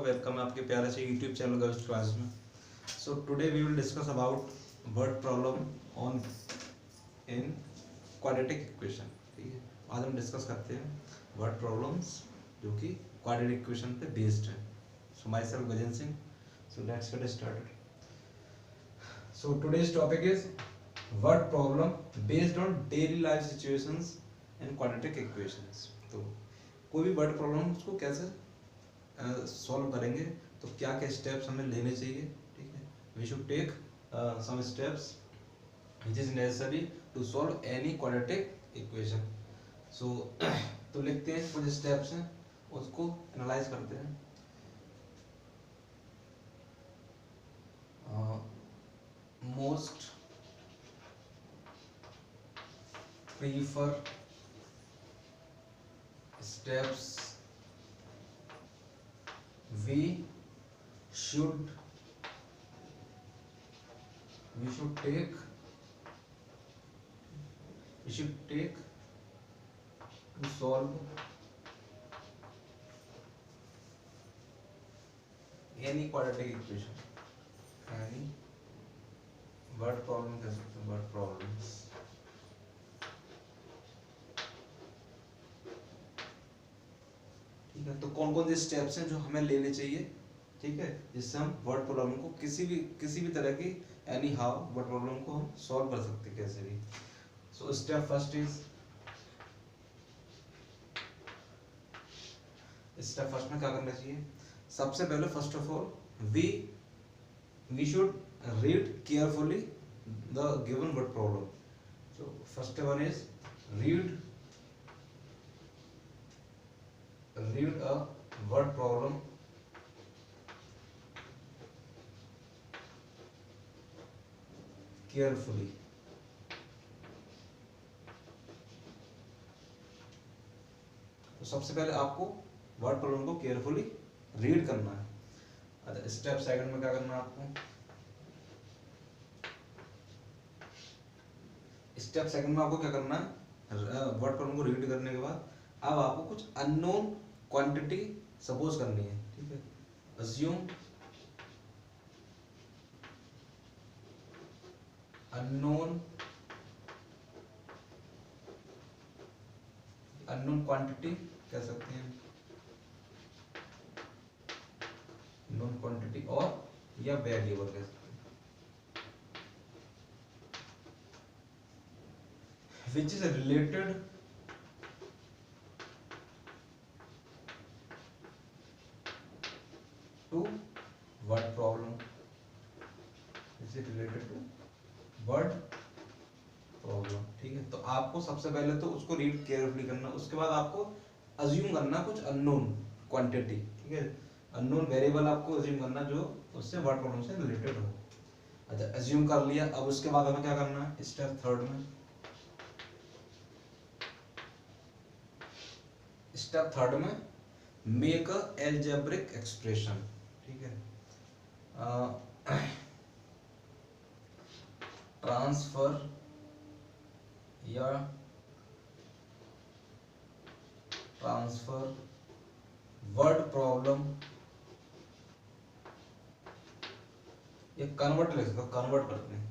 Welcome है आपके प्यारे से यूट्यूब चैनल गर्ल्स क्लास में। So today we will discuss about word problem on in quadratic equation. ठीक है, आज हम डिस्कस करते हैं वर्ड प्रॉब्लम्स जो कि क्वाड्रेटिक इक्वेशन पे बेस्ड है। So my self Gajan Singh, so let's get started. So today's topic is word problem based on daily life situations and quadratic equations. तो कोई भी वर्ड प्रॉब्लम उसको कैसे सॉल्व करेंगे, तो क्या क्या स्टेप्स हमें लेने चाहिए। ठीक है, we should take some steps which is necessary to solve any quadratic equation. So तो लिखते हैं कुछ स्टेप्स हैं, उसको एनालाइज करते हैं। Most prefer steps we should take to solve any quadratic equation, any word problem कह सकते हैं, word problems। ठीक है, तो कौन कौन से स्टेप्स हैं जो हमें लेने चाहिए, ठीक है, जिससे हम वर्ड प्रॉब्लम को किसी भी तरह की एनी हाउ वर्ड प्रॉब्लम को हम सॉल्व कर सकते हैं कैसे भी। सो स्टेप फर्स्ट में क्या करना चाहिए। सबसे पहले first of all we should read carefully the given word problem. So first one is read a word problem carefully। तो सबसे पहले आपको वर्ड प्रॉब्लम को केयरफुली रीड करना है। अच्छा, स्टेप सेकंड में क्या करना है आपको। स्टेप सेकंड में आपको क्या करना है, वर्ड प्रॉब्लम को रीड करने के बाद अब आपको कुछ अननोन क्वांटिटी सपोज करनी है। ठीक है, अज्यूम अननोन क्वांटिटी कह सकते हैं, नोन क्वांटिटी और या वेरिएबल कह सकते हैं, which is related to word problem, is related to word problem. ठीक है, तो आपको सबसे पहले तो उसको रीड केयरफुली करना, उसके बाद आपको अज्यूम करना कुछ अननोन क्वांटिटी। ठीक है, अननोन वेरिएबल आपको अज्यूम करना जो उससे वर्ड प्रॉब्लम से रिलेटेड हो। अच्छा, अज्यूम कर लिया, अब उसके बाद हमें क्या करना है स्टेप थर्ड में मेक अ एल्जेब्रिक एक्सप्रेशन। ठीक है, ट्रांसफर वर्ड प्रॉब्लम या कन्वर्ट लिख सकते, कन्वर्ट करते हैं,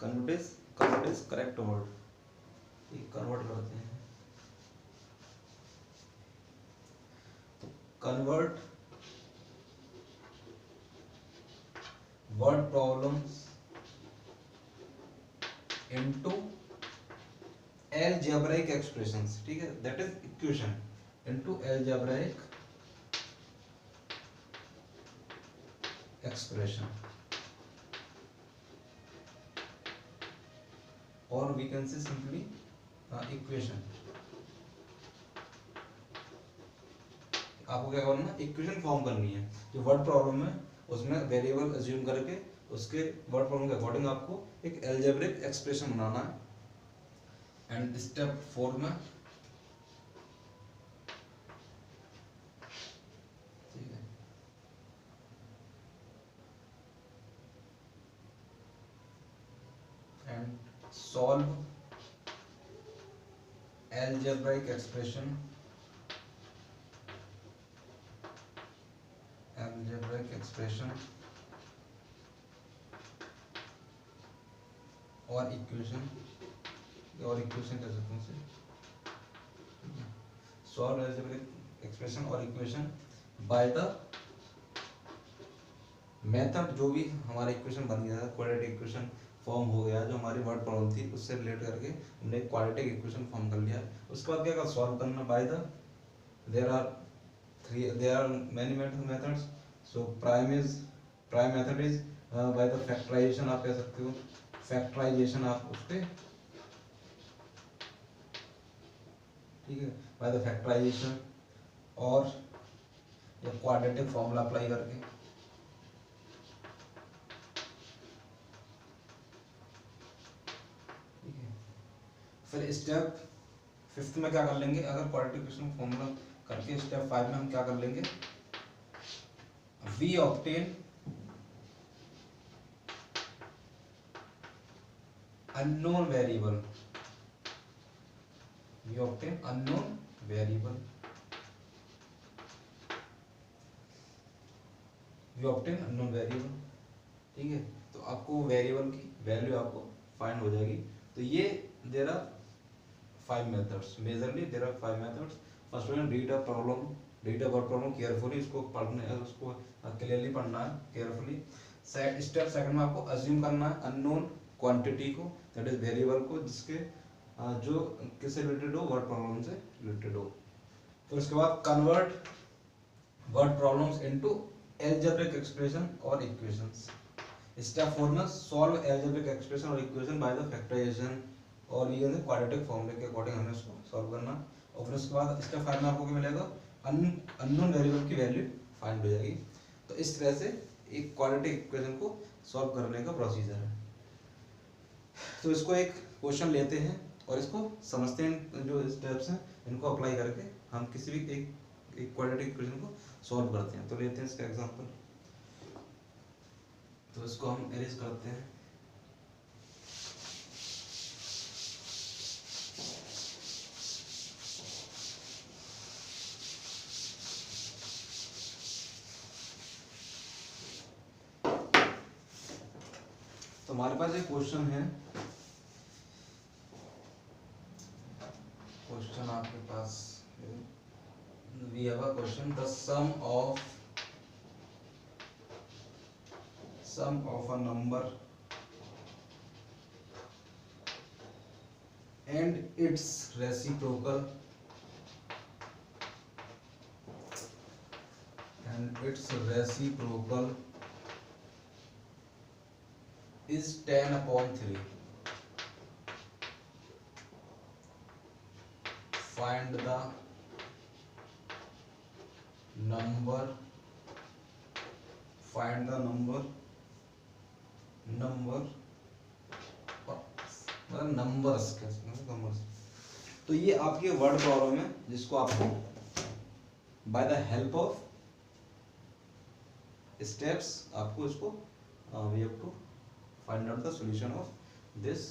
convert is correct word, convert करते हैं। तो convert word problems into algebraic expressions। ठीक है, that is equation into algebraic expression, or we can say simply equation। आपको क्या करना, इक्वेशन फॉर्म करनी है जो वर्ड प्रॉब्लम है, उसमें वेरिएबल अज्यूम करके उसके वर्ड प्रॉब्लम के अकॉर्डिंग आपको एक एल्जेब्रिक एक्सप्रेशन बनाना है। एंड स्टेप 4 में ठीक है, and solve algebraic expression expression और इक्वेशन, और इक्वेशन कह सकते हैं, सॉल्व अलजेब्रिक एक्सप्रेशन और इक्वेशन बाय द मेथड, जो भी हमारा इक्वेशन बन गया, क्वाड्रेटिक इक्वेशन फॉर्म हो गया, जो हमारी वर्ड प्रॉब्लम थी उससे रिलेट करके हमने एक क्वाड्रेटिक इक्वेशन फॉर्म कर लिया। उसके बाद क्या सॉल्व करना by the, there are many methods. So prime method is by the factorization, आप कह सकते हो फैक्टराइजेशन, आप उसके, ठीक है, बाय द फैक्टराइजेशन और या क्वाड्रेटिक फॉर्मूला अप्लाई करके। ठीक है, फिर स्टेप 5 में क्या कर लेंगे, अगर क्वाड्रेटिक इक्वेशन फॉर्मूला करके स्टेप 5 में हम क्या कर लेंगे, we obtain unknown variable, we obtain unknown variable, we obtain unknown variable। ठीक है, तो आपको वेरिएबल की वैल्यू आपको फाइंड हो जाएगी। तो ये there are 5 methods, majorly there are 5 methods. First one, read a problem, read a word problem carefully, इसको पढ़ने, उसको क्लियरली पढ़ना है केयरफुली। स्टेप सेकंड में आपको अज्यूम करना है अननोन क्वांटिटी को, दैट इज वेरिएबल को, जिसके जो किससे रिलेटेड हो, वर्ड प्रॉब्लम से रिलेटेड हो। फिर उसके बाद convert word problems into algebraic expression और इक्वेशंस। स्टेप 4 में सॉल्व एल्जेब्रिक एक्सप्रेशन और इक्वेशन बाय द फैक्टराइजेशन, और ये क्वाड्रेटिक फॉर्मूले के अकॉर्डिंग हमें उसको सॉल्व करना। और फिर उसके बाद स्टेप 5 में आपको क्या मिलेगा, अननोन वेरिएबल की वैल्यू फाइंड हो जाएगी। तो इस तरह से एक क्वाड्रेटिक इक्वेशन को सॉल्व करने का प्रोसीजर है। तो इसको एक क्वेश्चन लेते हैं और इसको समझते हैं, जो स्टेप्स हैं इनको अप्लाई करके हम किसी भी एक क्वाड्रेटिक इक्वेशन को सॉल्व करते हैं। तो लेते हैं इसका एग्जांपल, तो इसको हम अरेंज करते हैं। तो हमारे पास एक क्वेश्चन है, क्वेश्चन आपके पास, we have a question, the sum of a number and its reciprocal is 10/3. Find the number numbers कैसे, नंबर्स। तो ये आपकी वर्ड प्रॉब्लम है, जिसको आपको by the help of steps आपको इसको we have to find out the solution of this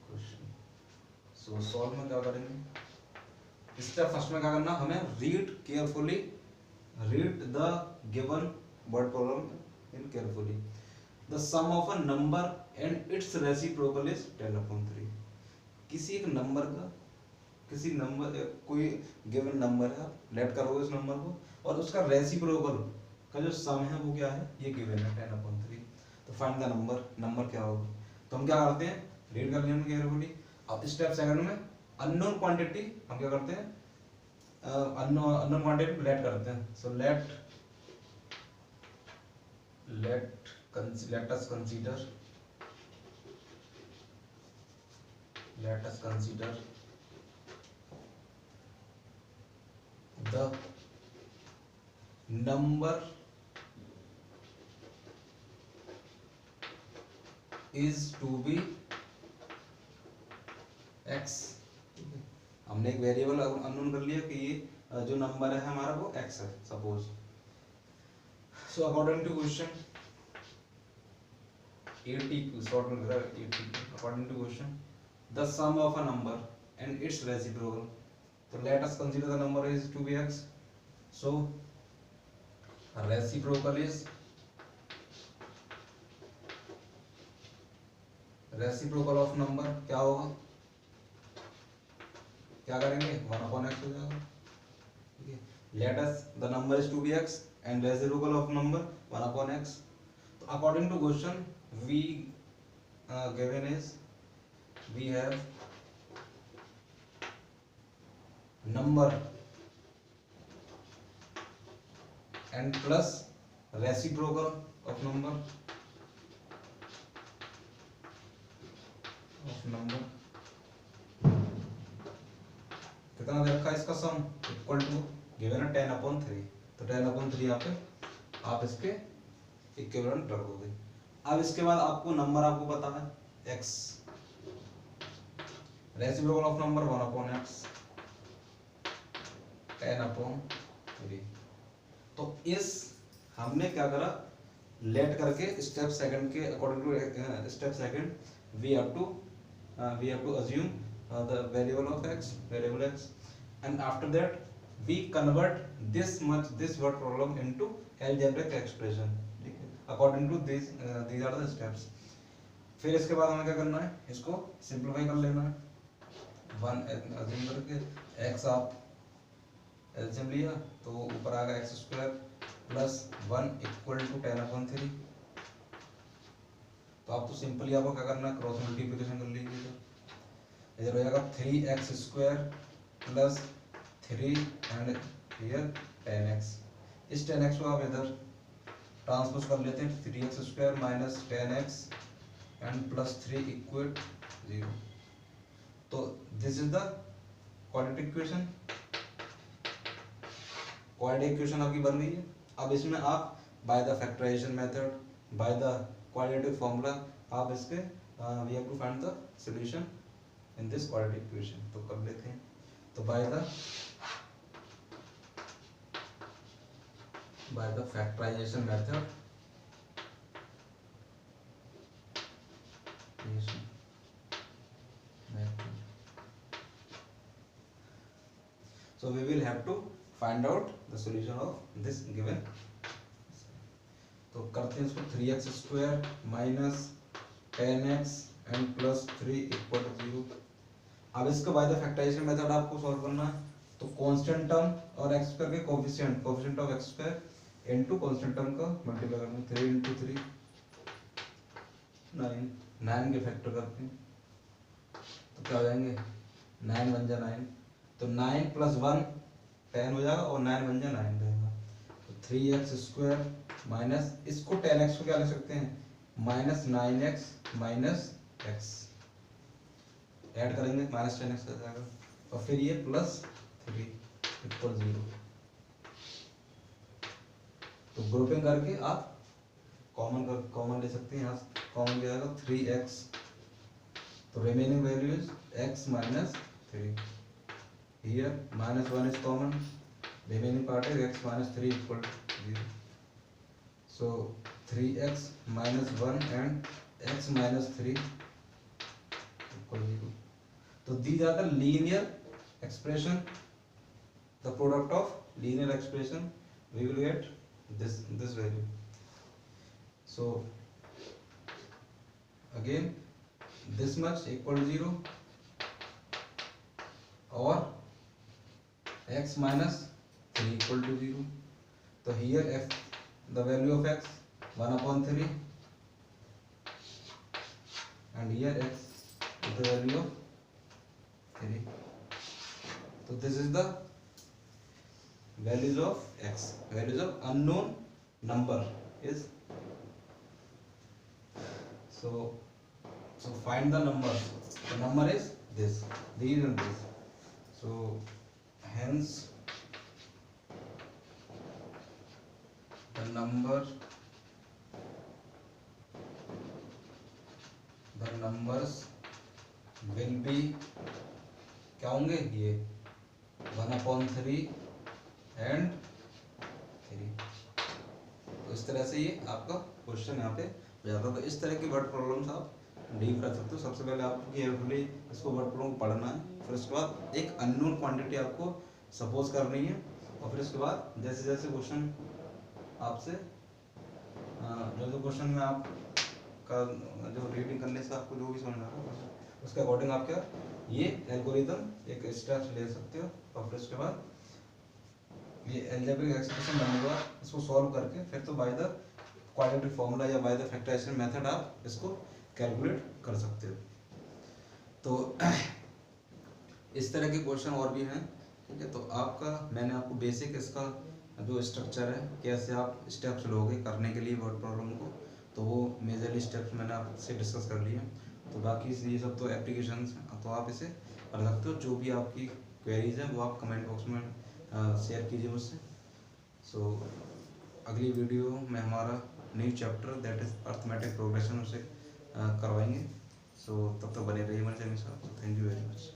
question. So solve में क्या करेंगे, स्टेप फर्स्ट में क्या करना, हमें read carefully, read the given word problem in carefully. The sum of a number and its reciprocal is 10/3। किसी एक number का, किसी नंबर, कोई गिवन नंबर है, लेट करोगे उस नंबर को, और उसका रेसिप्रोकल का जो सम है वो क्या है, ये गिवन है 10/3। तो फाइंड द नंबर क्या होगा। तो हम क्या करते हैं, रीड कर लेंगे केयरफुली। अब स्टेप सेकंड में अननोन क्वांटिटी हम क्या करते हैं, अननोन क्वांटिटी लेट करते हैं। सो let us consider the number is to be x। हमने एक वेरिएबल अननोन कर लिया कि ये जो नंबर है हमारा वो x है suppose. So according to question 80, short में 80, according to question the sum of a number and its reciprocal, so let us consider the number is to be x। so reciprocal of number क्या होगा, क्या करेंगे, 1/x हो जाएगा। ठीक है, let us the number is to be x and reciprocal of number 1/x। तो according to question we given is we have number and plus reciprocal of number कितना दे रखा है इसका सम इक्वल टू गिवन है 10/3। तो 10/3 यहाँ पे आप इसके इक्विवेलेंट रख दोगे। अब इसके बाद आपको नंबर आपको पता है x, reciprocal of number 1/x 10/3। तो इस हमने क्या करा, लेट करके स्टेप सेकंड के according to step second we have to assume the variable x and after that we convert this word problem into algebraic expression। ठीक है, according to these are the steps। फिर इसके बाद हमें क्या करना है, इसको सिंपलीफाई कर लेना है। 1 अज्यूम करके x आप एलसीएम लिया तो ऊपर आ गया x² प्लस 1 इक्वल टू 10/3। तो आप तो सिंपली आपको क्या करना है, क्रॉस मल्टीप्लिकेशन कर लीजिएगा। इधर हो जाएगा 3x² plus 3 and here 10x। इस 10x को आप इधर ट्रांसपोज कर लेते हैं, 3x² minus 10x and plus 3 equal 0। तो this is the quadratic equation. Quadratic equation आपकी बन गई है। अब इसमें आप by the factorization method, by the quadratic formula आप इसके we have to find the solution in this quadratic equation. तो कर लेते हैं। तो by the factorization method so we will have to find out the solution of this given। तो करते हैं इसको 3x² minus 10x and plus 3 equal to 0। अब इसको बाय द फैक्टराइजेशन मेथड आपको सॉल्व करना है। तो कांस्टेंट टर्म और x² के coefficient of x² into constant term का मल्टीप्लाई करना है। 3 × 3 9 के फैक्टर करते हैं तो क्या हो जाएंगे, 9 × 1 = 9। तो 9 + 1 10 हो जाएगा और 9 × 1 = 9 रहेगा। तो 3x² माइनस इसको 10x को क्या लिख सकते हैं, minus 9x minus x add करेंगे माइनस 10x आ जाएगा और फिर ये प्लस 3 इक्वल 0। तो ग्रुपिंग करके आप कॉमन ले सकते हैं। यहाँ कॉमन क्या आएगा 3x। तो remaining value is x minus 3। Here -1 is common, remaining part is x minus 3 equal to 0। So 3x minus 1 and x minus 3 equal to 0। So these are the linear expression, the product of linear expression we will get this value। So again this much equal to 0 or x minus 3 equal to 0। तो here f the value of x 1/3 and here x is the value of 3। तो this is the values of x, values of unknown number is so find the number। the number is this, these and this। so hence the numbers will be क्या होंगे, ये 1/3 and 3। तो इस तरह से ये आपका क्वेश्चन यहाँ पे हो जाता है। तो इस तरह की वर्ड प्रॉब्लम्स आप डील कर सकते हो। सबसे पहले आपको केयरफुली इसको वर्ड प्रॉब्लम को पढ़ना है, फिर उसके बाद एक अननोन क्वांटिटी आपको सपोज करनी है और फिर उसके बाद जैसे जैसे क्वेश्चन आपसे जो क्वेश्चन में आप का जो रीडिंग करने से आपको जो भी समझ आ रहा है उसके अकॉर्डिंग आप क्या ये एल्गोरिदम एक स्टेप्स ले सकते हो, और फिर उसके बाद ये अलजेब्रिक एक्सप्रेशन बनने के बाद इसको सॉल्व करके फिर तो बाय द क्वाड्रेटिक फॉर्मूला या बाय द फैक्टराइजेशन मेथड आप इसको कैलकुलेट कर सकते हो। तो इस तरह के क्वेश्चन और भी हैं, ठीक है। तो आपका मैंने आपको बेसिक इसका जो स्ट्रक्चर है कैसे आप स्टेप्स लोगे करने के लिए वर्ड प्रॉब्लम को, तो वो मेजरली स्टेप्स मैंने आपसे डिस्कस कर लिए। तो बाकी ये सब तो एप्लीकेशंस हैं, तो आप इसे कर सकते हो। जो भी आपकी क्वेरीज हैं वो आप कमेंट बॉक्स में शेयर कीजिए मुझसे। सो अगली वीडियो में हमारा new chapter that is arithmetic progression उसे करवाएंगे। सो तब तक बने रहिए हमारे चैनल के साथ। Thank you very much.